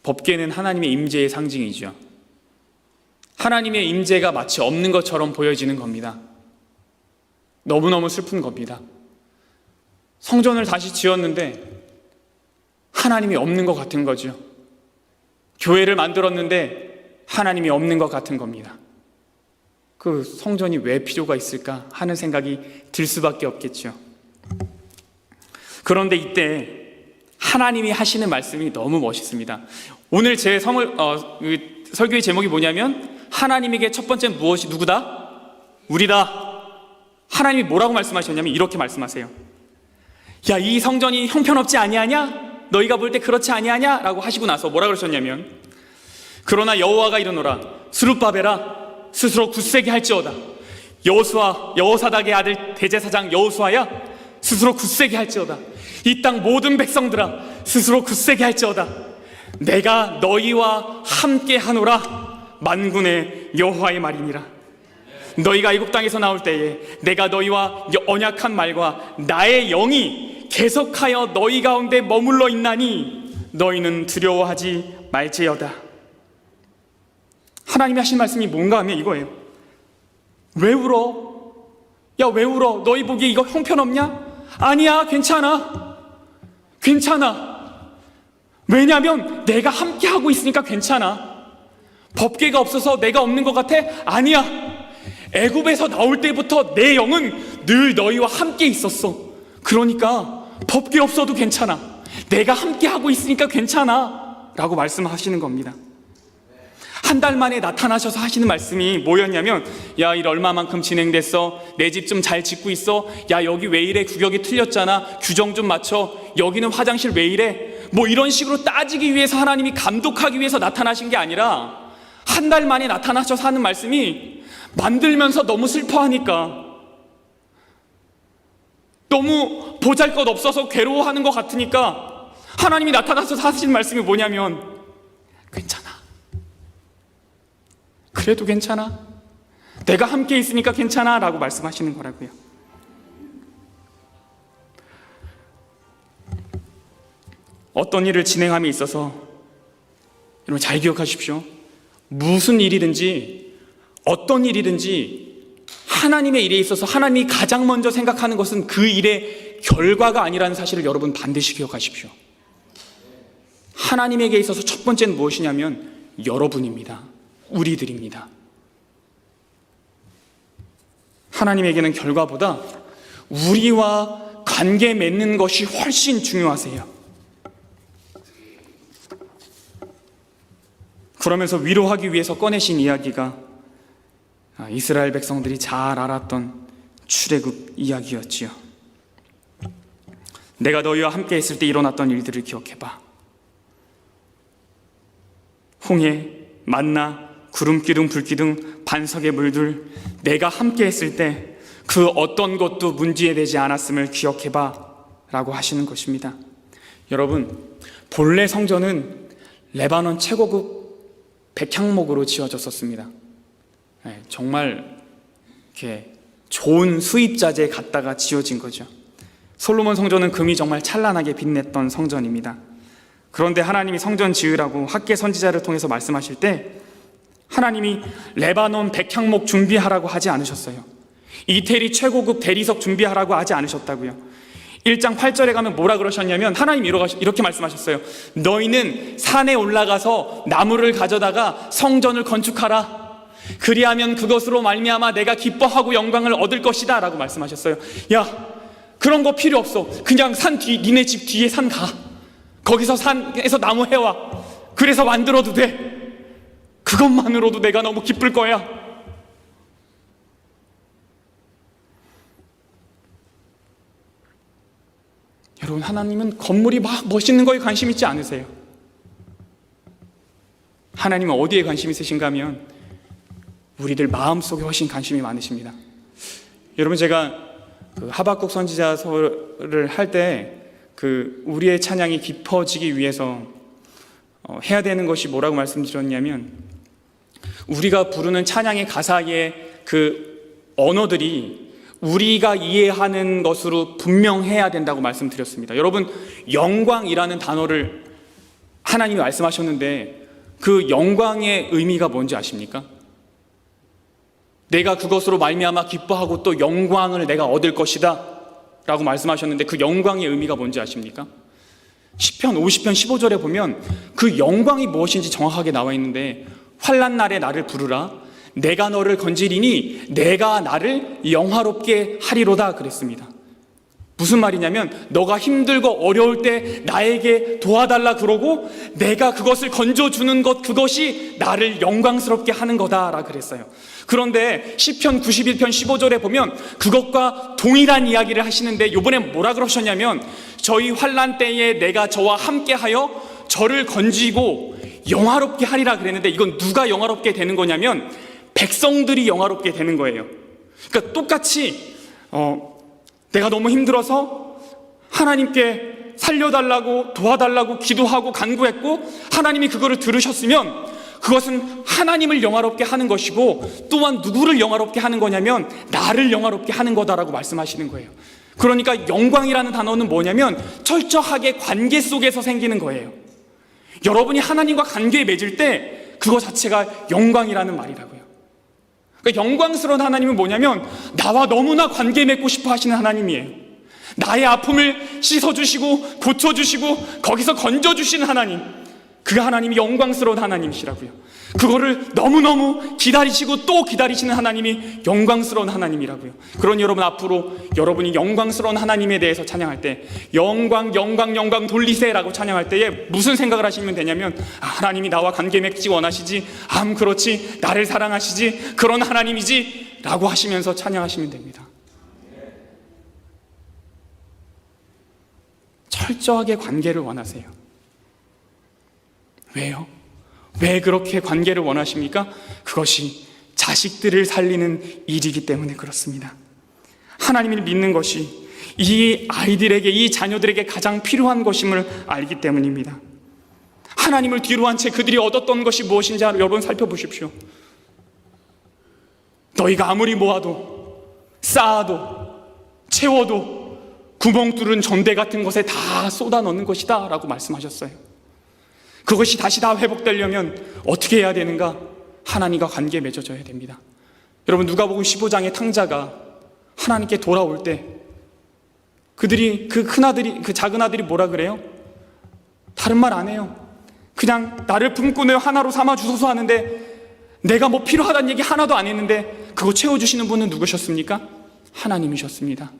법궤는 하나님의 임재의 상징이죠. 하나님의 임재가 마치 없는 것처럼 보여지는 겁니다. 너무너무 슬픈 겁니다. 성전을 다시 지었는데 하나님이 없는 것 같은 거죠. 교회를 만들었는데 하나님이 없는 것 같은 겁니다. 그 성전이 왜 필요가 있을까 하는 생각이 들 수밖에 없겠죠. 그런데 이때 하나님이 하시는 말씀이 너무 멋있습니다. 오늘 제 설교의 제목이 뭐냐면, 하나님에게 첫 번째 무엇이 누구다? 우리다. 하나님이 뭐라고 말씀하셨냐면 이렇게 말씀하세요. 야, 이 성전이 형편없지 아니하냐? 너희가 볼 때 그렇지 아니하냐? 라고 하시고 나서 뭐라 그러셨냐면, 그러나 여호와가 이르노라, 스룹바벨아 스스로 굳세게 할지어다. 여호사닥의 아들 대제사장 여호수아야 스스로 굳세게 할지어다. 이 땅 모든 백성들아 스스로 굳세게 할지어다. 내가 너희와 함께 하노라. 만군의 여호와의 말이니라. 너희가 애굽 땅에서 나올 때에 내가 너희와 언약한 말과 나의 영이 계속하여 너희 가운데 머물러 있나니 너희는 두려워하지 말지어다. 하나님이 하신 말씀이 뭔가 하면 이거예요. 왜 울어? 야, 왜 울어? 너희 보기에 이거 형편없냐? 아니야, 괜찮아. 괜찮아. 왜냐하면 내가 함께하고 있으니까 괜찮아. 법궤가 없어서 내가 없는 것 같아? 아니야. 애굽에서 나올 때부터 내 영은 늘 너희와 함께 있었어. 그러니까 법궤 없어도 괜찮아. 내가 함께하고 있으니까 괜찮아 라고 말씀하시는 겁니다. 한 달 만에 나타나셔서 하시는 말씀이 뭐였냐면, 야, 일 얼마만큼 진행됐어? 내 집 좀 잘 짓고 있어? 야, 여기 왜 이래? 구역이 틀렸잖아. 규정 좀 맞춰. 여기는 화장실 왜 이래? 뭐 이런 식으로 따지기 위해서, 하나님이 감독하기 위해서 나타나신 게 아니라 한 달 만에 나타나셔서 하는 말씀이 만들면서 너무 슬퍼하니까, 너무 보잘것없어서 괴로워하는 것 같으니까 하나님이 나타나서 하시는 말씀이 뭐냐면, 괜찮아. 그래도 괜찮아. 내가 함께 있으니까 괜찮아 라고 말씀하시는 거라고요. 어떤 일을 진행함에 있어서 여러분 잘 기억하십시오. 무슨 일이든지 어떤 일이든지 하나님의 일에 있어서 하나님이 가장 먼저 생각하는 것은 그 일의 결과가 아니라는 사실을 여러분 반드시 기억하십시오. 하나님에게 있어서 첫 번째는 무엇이냐면 여러분입니다. 우리들입니다. 하나님에게는 결과보다 우리와 관계 맺는 것이 훨씬 중요하세요. 그러면서 위로하기 위해서 꺼내신 이야기가 이스라엘 백성들이 잘 알았던 출애굽 이야기였지요. 내가 너희와 함께 있을 때 일어났던 일들을 기억해봐. 홍해, 만나, 구름 기둥, 불 기둥, 반석의 물들, 내가 함께 했을 때 그 어떤 것도 문제되지 않았음을 기억해봐 라고 하시는 것입니다. 여러분, 본래 성전은 레바논 최고급 백향목으로 지어졌었습니다. 정말 이렇게 좋은 수입자재에 갖다가 지어진 거죠. 솔로몬 성전은 금이 정말 찬란하게 빛냈던 성전입니다. 그런데 하나님이 성전 지으라고 학개 선지자를 통해서 말씀하실 때 하나님이 레바논 백향목 준비하라고 하지 않으셨어요. 이태리 최고급 대리석 준비하라고 하지 않으셨다고요. 1장 8절에 가면 뭐라 그러셨냐면 하나님 이렇게 말씀하셨어요. 너희는 산에 올라가서 나무를 가져다가 성전을 건축하라. 그리하면 그것으로 말미암아 내가 기뻐하고 영광을 얻을 것이다 라고 말씀하셨어요. 야, 그런 거 필요 없어. 그냥 산 뒤, 니네 집 뒤에 산 가. 거기서 산에서 나무 해와. 그래서 만들어도 돼. 그것만으로도 내가 너무 기쁠 거야. 여러분, 하나님은 건물이 막 멋있는 거에 관심 있지 않으세요. 하나님은 어디에 관심 있으신가 하면 우리들 마음속에 훨씬 관심이 많으십니다. 여러분, 제가 하박국 선지자서를 할 때 우리의 찬양이 깊어지기 위해서 해야 되는 것이 뭐라고 말씀드렸냐면, 우리가 부르는 찬양의 가사의 그 언어들이 우리가 이해하는 것으로 분명해야 된다고 말씀드렸습니다. 여러분, 영광이라는 단어를 하나님이 말씀하셨는데 그 영광의 의미가 뭔지 아십니까? 내가 그것으로 말미암아 기뻐하고 또 영광을 내가 얻을 것이다 라고 말씀하셨는데 그 영광의 의미가 뭔지 아십니까? 시편 50편 15절에 보면 그 영광이 무엇인지 정확하게 나와 있는데, 환난 날에 나를 부르라, 내가 너를 건지리니 내가 나를 영화롭게 하리로다 그랬습니다. 무슨 말이냐면, 너가 힘들고 어려울 때 나에게 도와달라 그러고 내가 그것을 건져주는 것, 그것이 나를 영광스럽게 하는 거다라 그랬어요. 그런데 시편 91편 15절에 보면 그것과 동일한 이야기를 하시는데, 이번에 뭐라 그러셨냐면, 저희 환난 때에 내가 저와 함께하여 저를 건지고 영화롭게 하리라 그랬는데, 이건 누가 영화롭게 되는 거냐면 백성들이 영화롭게 되는 거예요. 그러니까 똑같이 내가 너무 힘들어서 하나님께 살려달라고 도와달라고 기도하고 간구했고 하나님이 그거를 들으셨으면 그것은 하나님을 영화롭게 하는 것이고, 또한 누구를 영화롭게 하는 거냐면 나를 영화롭게 하는 거다라고 말씀하시는 거예요. 그러니까 영광이라는 단어는 뭐냐면 철저하게 관계 속에서 생기는 거예요. 여러분이 하나님과 관계에 맺을 때 그거 자체가 영광이라는 말이라고요. 그러니까 영광스러운 하나님은 뭐냐면 나와 너무나 관계 맺고 싶어 하시는 하나님이에요. 나의 아픔을 씻어주시고 고쳐주시고 거기서 건져주시는 하나님, 그 하나님이 영광스러운 하나님이시라고요. 그거를 너무너무 기다리시고 또 기다리시는 하나님이 영광스러운 하나님이라고요. 그러니 여러분, 앞으로 여러분이 영광스러운 하나님에 대해서 찬양할 때 영광 영광 영광 돌리세라고 찬양할 때에 무슨 생각을 하시면 되냐면, 하나님이 나와 관계 맺지 원하시지, 그렇지, 나를 사랑하시지, 그런 하나님이지 라고 하시면서 찬양하시면 됩니다. 철저하게 관계를 원하세요. 왜요? 왜 그렇게 관계를 원하십니까? 그것이 자식들을 살리는 일이기 때문에 그렇습니다. 하나님을 믿는 것이 이 아이들에게, 이 자녀들에게 가장 필요한 것임을 알기 때문입니다. 하나님을 뒤로 한 채 그들이 얻었던 것이 무엇인지 여러분 살펴보십시오. 너희가 아무리 모아도 쌓아도 채워도 구멍 뚫은 전대 같은 것에 다 쏟아 넣는 것이다 라고 말씀하셨어요. 그것이 다시 다 회복되려면 어떻게 해야 되는가? 하나님과 관계 맺어져야 됩니다. 여러분, 누가복음 15장의 탕자가 하나님께 돌아올 때 그들이, 그 큰아들이, 그 작은 아들이 뭐라 그래요? 다른 말 안 해요. 그냥 나를 품고 내 하나로 삼아 주소서 하는데, 내가 뭐 필요하다는 얘기 하나도 안 했는데 그거 채워주시는 분은 누구셨습니까? 하나님이셨습니다.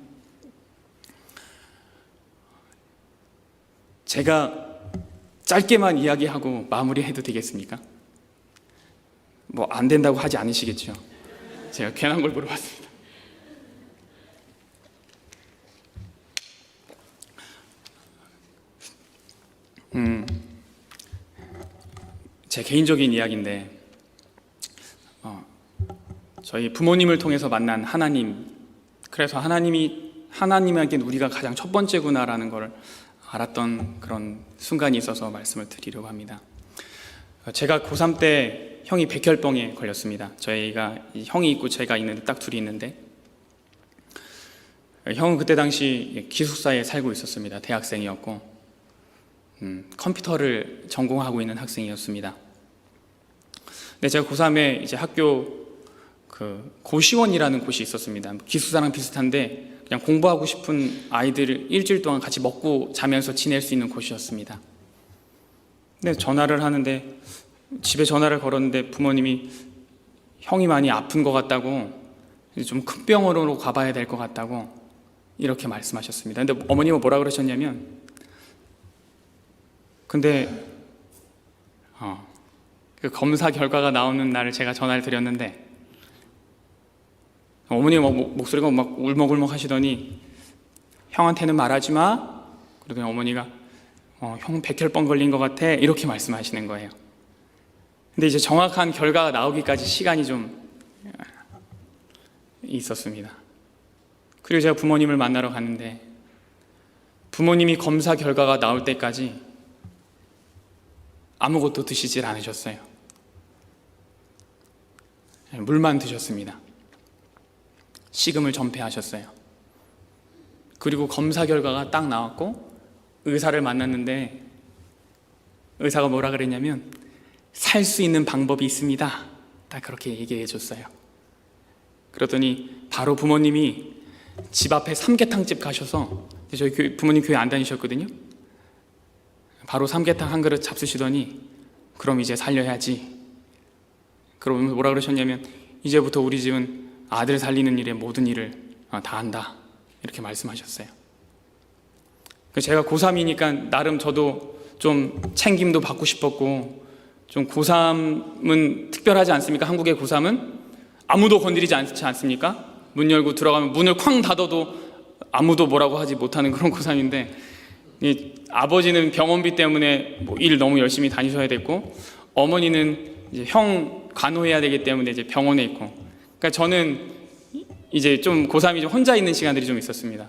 제가 짧게만 이야기하고 마무리해도 되겠습니까? 뭐 안 된다고 하지 않으시겠죠? 제가 괜한 걸 물어봤습니다. 제 개인적인 이야기인데, 저희 부모님을 통해서 만난 하나님, 그래서 하나님에겐 우리가 가장 첫 번째구나라는 걸 알았던 그런 순간이 있어서 말씀을 드리려고 합니다. 제가 고3 때 형이 백혈병에 걸렸습니다. 저희가 형이 있고 제가 있는데 딱 둘이 있는데, 형은 그때 당시 기숙사에 살고 있었습니다. 대학생이었고 컴퓨터를 전공하고 있는 학생이었습니다. 근데 제가 고3에 이제 학교 고시원이라는 곳이 있었습니다. 기숙사랑 비슷한데 그냥 공부하고 싶은 아이들을 일주일 동안 같이 먹고 자면서 지낼 수 있는 곳이었습니다. 근데 전화를 하는데, 집에 전화를 걸었는데 부모님이 형이 많이 아픈 것 같다고, 좀 큰 병원으로 가봐야 될 것 같다고 이렇게 말씀하셨습니다. 근데 어머님은 뭐라 그러셨냐면, 근데 그 검사 결과가 나오는 날을 제가 전화를 드렸는데 어머니가 목소리가 막 울먹울먹 하시더니, 형한테는 말하지 마. 그러더니 어머니가 형 백혈병 걸린 것 같아, 이렇게 말씀하시는 거예요. 근데 이제 정확한 결과가 나오기까지 시간이 좀 있었습니다. 그리고 제가 부모님을 만나러 갔는데 부모님이 검사 결과가 나올 때까지 아무것도 드시질 않으셨어요. 물만 드셨습니다. 식음을 전폐하셨어요. 그리고 검사 결과가 딱 나왔고 의사를 만났는데 의사가 뭐라 그랬냐면, 살 수 있는 방법이 있습니다, 딱 그렇게 얘기해 줬어요. 그러더니 바로 부모님이 집 앞에 삼계탕집 가셔서, 저희 부모님 교회 안 다니셨거든요. 바로 삼계탕 한 그릇 잡수시더니, 그럼 이제 살려야지. 그러면 뭐라 그러셨냐면, 이제부터 우리 집은 아들 살리는 일에 모든 일을 다 한다, 이렇게 말씀하셨어요. 제가 고3이니까 나름 저도 좀 챙김도 받고 싶었고, 좀 고3은 특별하지 않습니까? 한국의 고3은 아무도 건드리지 않지 않습니까? 문 열고 들어가면 문을 쾅 닫아도 아무도 뭐라고 하지 못하는 그런 고3인데, 아버지는 병원비 때문에 일 너무 열심히 다니셔야 됐고, 어머니는 이제 형 간호해야 되기 때문에 이제 병원에 있고, 그러니까 저는 이제 좀 고3이 좀 혼자 있는 시간들이 좀 있었습니다.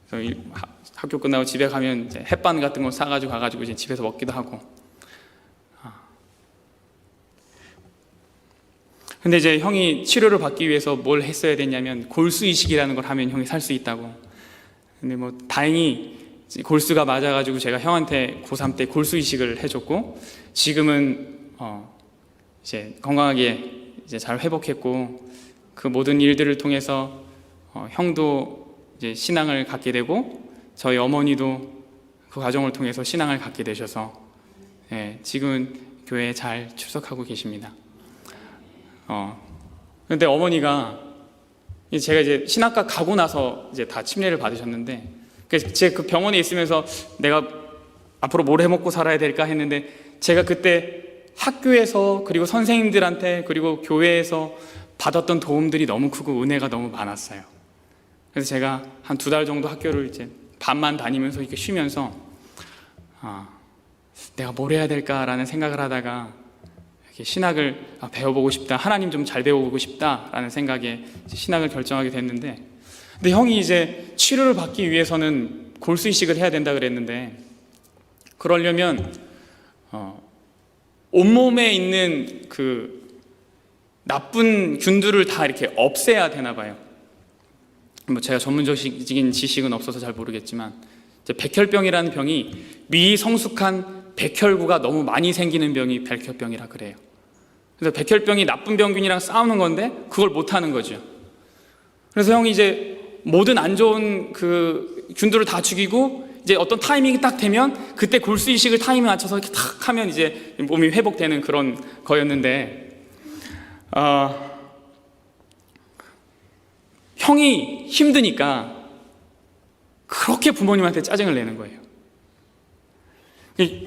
그래서 학교 끝나고 집에 가면 이제 햇반 같은 거 사가지고 가가지고 이제 집에서 먹기도 하고. 근데 이제 형이 치료를 받기 위해서 뭘 했어야 됐냐면, 골수 이식이라는 걸 하면 형이 살 수 있다고. 근데 다행히 골수가 맞아가지고 제가 형한테 고3 때 골수 이식을 해줬고, 지금은 이제 건강하게 이제 잘 회복했고, 그 모든 일들을 통해서 형도 이제 신앙을 갖게 되고, 저희 어머니도 그 과정을 통해서 신앙을 갖게 되셔서 지금은 교회에 잘 출석하고 계십니다. 근데 어머니가, 제가 이제 신학과 가고 나서 이제 다 침례를 받으셨는데, 제가 그 병원에 있으면서 내가 앞으로 뭘 해먹고 살아야 될까 했는데, 제가 그때 학교에서 그리고 선생님들한테 그리고 교회에서 받았던 도움들이 너무 크고 은혜가 너무 많았어요. 그래서 제가 한 2달 정도 학교를 이제 반만 다니면서 이렇게 쉬면서 내가 뭘 해야 될까라는 생각을 하다가 이렇게 신학을 배워보고 싶다, 하나님 좀 잘 배워보고 싶다라는 생각에 신학을 결정하게 됐는데, 근데 형이 이제 치료를 받기 위해서는 골수 이식을 해야 된다 그랬는데, 그러려면 온몸에 있는 그 나쁜 균들을 다 이렇게 없애야 되나 봐요. 제가 전문적인 지식은 없어서 잘 모르겠지만, 백혈병이라는 병이 미성숙한 백혈구가 너무 많이 생기는 병이 백혈병이라 그래요. 그래서 백혈병이 나쁜 병균이랑 싸우는 건데 그걸 못하는 거죠. 그래서 형이 이제 모든 안 좋은 그 균들을 다 죽이고, 이제 어떤 타이밍이 딱 되면 그때 골수 이식을 타이밍 맞춰서 이렇게 탁 하면 이제 몸이 회복되는 그런 거였는데, 형이 힘드니까 그렇게 부모님한테 짜증을 내는 거예요.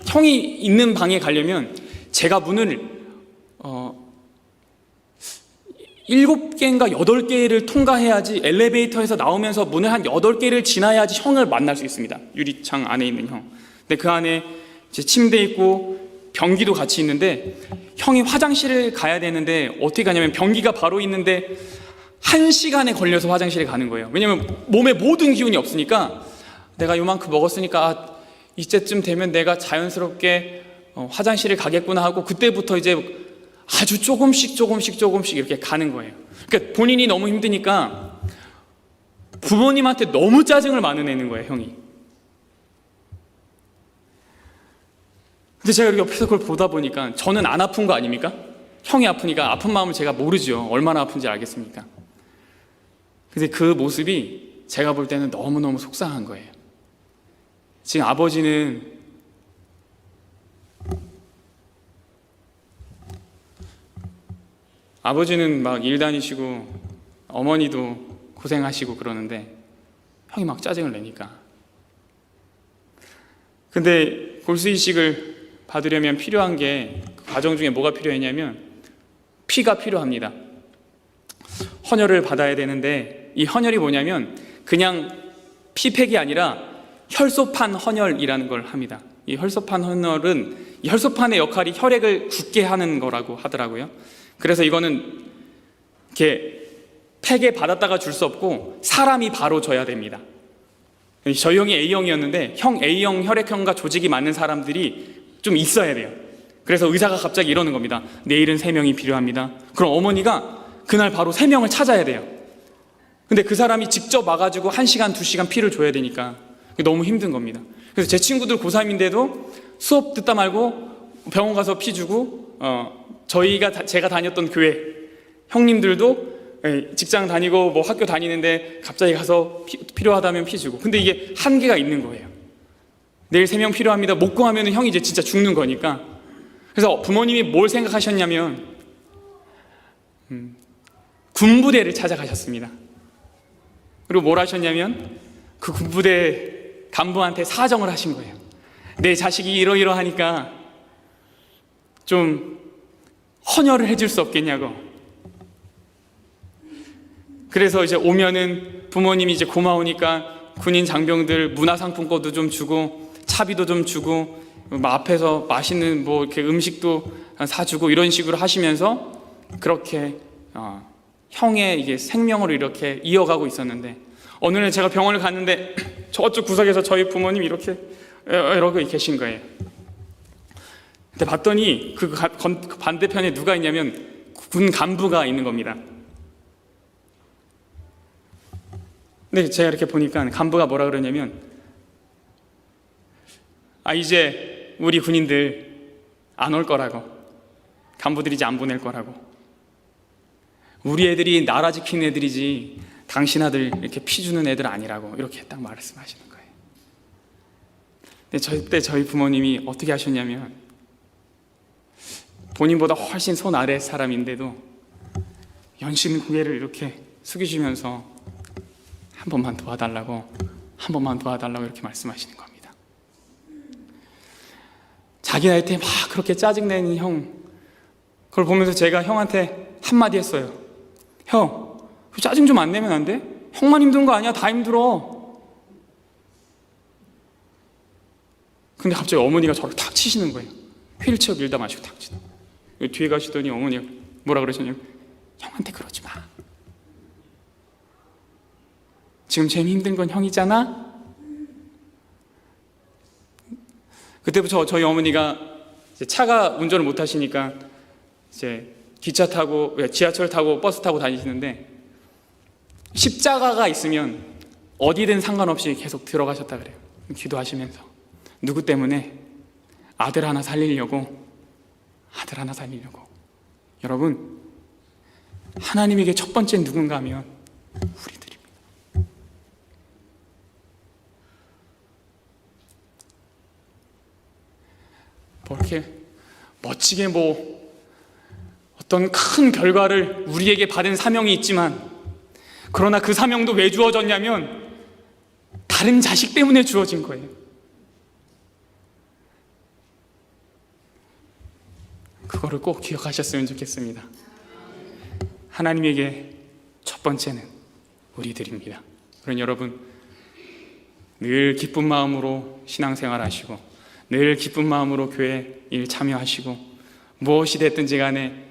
형이 있는 방에 가려면 제가 문을 7개인가 8개를 통과해야지, 엘리베이터에서 나오면서 문을 한 8개를 지나야지 형을 만날 수 있습니다. 유리창 안에 있는 형. 근데 그 안에 제 침대 있고 변기도 같이 있는데, 형이 화장실을 가야 되는데 어떻게 가냐면 변기가 바로 있는데 1시간에 걸려서 화장실에 가는 거예요. 왜냐면 몸에 모든 기운이 없으니까, 내가 요만큼 먹었으니까 이때쯤 되면 내가 자연스럽게 화장실에 가겠구나 하고, 그때부터 이제 아주 조금씩 이렇게 가는 거예요. 그러니까 본인이 너무 힘드니까 부모님한테 너무 짜증을 많이 내는 거예요, 형이. 근데 제가 이렇게 옆에서 그걸 보다 보니까 저는 안 아픈 거 아닙니까? 형이 아프니까 아픈 마음을 제가 모르죠. 얼마나 아픈지 알겠습니까? 근데 그 모습이 제가 볼 때는 너무너무 속상한 거예요. 지금 아버지는 막 일 다니시고 어머니도 고생하시고 그러는데 형이 막 짜증을 내니까. 근데 골수이식을 받으려면 필요한 게, 그 과정 중에 뭐가 필요했냐면 피가 필요합니다. 헌혈을 받아야 되는데, 이 헌혈이 뭐냐면 그냥 피팩이 아니라 혈소판 헌혈이라는 걸 합니다. 이 혈소판 헌혈은 이 혈소판의 역할이 혈액을 굳게 하는 거라고 하더라고요. 그래서 이거는 이렇게 팩에 받았다가 줄 수 없고 사람이 바로 줘야 됩니다. 저희 형이 A형이었는데 형 A형 혈액형과 조직이 맞는 사람들이 좀 있어야 돼요. 그래서 의사가 갑자기 이러는 겁니다. 내일은 3명이 필요합니다. 그럼 어머니가 그날 바로 3명을 찾아야 돼요. 근데 그 사람이 직접 와가지고 1시간, 2시간 피를 줘야 되니까 너무 힘든 겁니다. 그래서 제 친구들 고3인데도 수업 듣다 말고 병원 가서 피 주고, 제가 다녔던 교회 형님들도 직장 다니고 뭐 학교 다니는데 갑자기 가서 필요하다면 피 주고. 근데 이게 한계가 있는 거예요. 내일 3명 필요합니다. 못 구하면 형이 이제 진짜 죽는 거니까. 그래서 부모님이 뭘 생각하셨냐면 군부대를 찾아가셨습니다. 그리고 뭘 하셨냐면 그 군부대 간부한테 사정을 하신 거예요. 내 자식이 이러이러하니까 좀 헌혈을 해줄 수 없겠냐고. 그래서 이제 오면은 부모님이 이제 고마우니까 군인 장병들 문화상품권도 좀 주고 차비도 좀 주고 앞에서 맛있는 뭐 이렇게 음식도 사주고 이런 식으로 하시면서 그렇게 형의 이게 생명을 이렇게 이어가고 있었는데, 어느 날 제가 병원을 갔는데 저쪽 구석에서 저희 부모님이 이렇게 이러고 계신 거예요. 근데 봤더니 그 반대편에 누가 있냐면 군 간부가 있는 겁니다. 근데 제가 이렇게 보니까 간부가 뭐라 그러냐면, 이제 우리 군인들 안 올 거라고, 간부들이 이제 안 보낼 거라고, 우리 애들이 나라 지키는 애들이지 당신 아들 이렇게 피 주는 애들 아니라고, 이렇게 딱 말씀하시는 거예요. 근데 그때 저희 부모님이 어떻게 하셨냐면, 본인보다 훨씬 손 아래 사람인데도 연신 고개를 이렇게 숙이시면서 한 번만 도와달라고, 한 번만 도와달라고 이렇게 말씀하시는 겁니다. 자기 나이때 막 그렇게 짜증내는 형, 그걸 보면서 제가 형한테 한마디 했어요. 형, 짜증 좀 안 내면 안 돼? 형만 힘든 거 아니야? 다 힘들어. 근데 갑자기 어머니가 저를 탁 치시는 거예요. 휠체어 밀다 마시고 탁 치는 거예요. 뒤에 가시더니 어머니가 뭐라 그러셨냐면, 형한테 그러지 마. 지금 제일 힘든 건 형이잖아? 그때부터 저희 어머니가 이제 차가 운전을 못 하시니까 이제 기차 타고, 지하철 타고 버스 타고 다니시는데, 십자가가 있으면 어디든 상관없이 계속 들어가셨다 그래요. 기도하시면서 누구 때문에? 아들 하나 살리려고. 여러분, 하나님에게 첫 번째 누군가 하면 우리들입니다. 뭐 이렇게 멋지게 어떤 큰 결과를 우리에게 받은 사명이 있지만, 그러나 그 사명도 왜 주어졌냐면 다른 자식 때문에 주어진 거예요. 그거를 꼭 기억하셨으면 좋겠습니다. 하나님에게 첫 번째는 우리들입니다. 그런 여러분, 늘 기쁜 마음으로 신앙생활 하시고, 늘 기쁜 마음으로 교회 일 참여하시고, 무엇이 됐든지 간에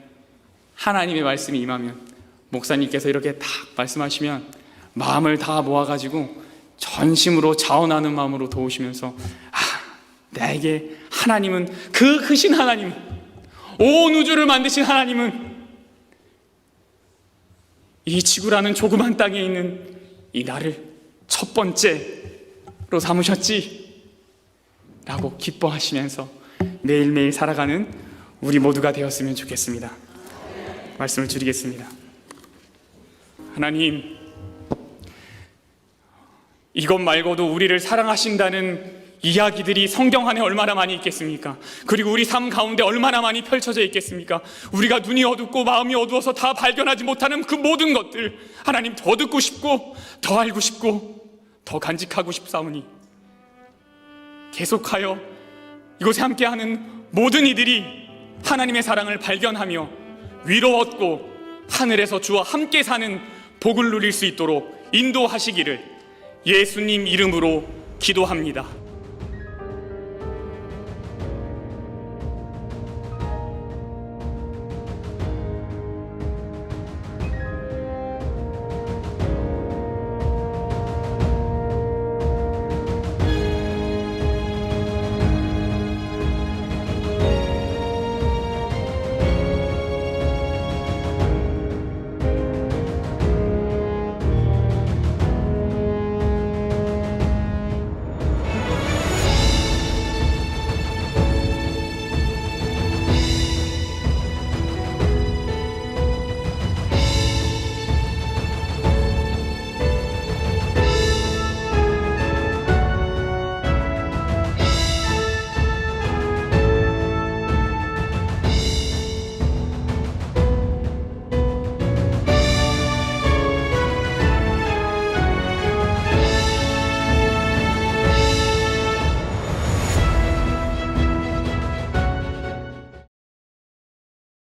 하나님의 말씀이 임하면, 목사님께서 이렇게 딱 말씀하시면 마음을 다 모아가지고 전심으로 자원하는 마음으로 도우시면서, 나에게 하나님은, 그 크신 하나님, 온 우주를 만드신 하나님은 이 지구라는 조그만 땅에 있는 이 나를 첫 번째로 삼으셨지 라고 기뻐하시면서 매일매일 살아가는 우리 모두가 되었으면 좋겠습니다. 말씀을 드리겠습니다. 하나님, 이것 말고도 우리를 사랑하신다는 이야기들이 성경 안에 얼마나 많이 있겠습니까? 그리고 우리 삶 가운데 얼마나 많이 펼쳐져 있겠습니까? 우리가 눈이 어둡고 마음이 어두워서 다 발견하지 못하는 그 모든 것들, 하나님, 더 듣고 싶고 더 알고 싶고 더 간직하고 싶사오니 계속하여 이곳에 함께하는 모든 이들이 하나님의 사랑을 발견하며 위로 얻고 하늘에서 주와 함께 사는 복을 누릴 수 있도록 인도하시기를 예수님 이름으로 기도합니다.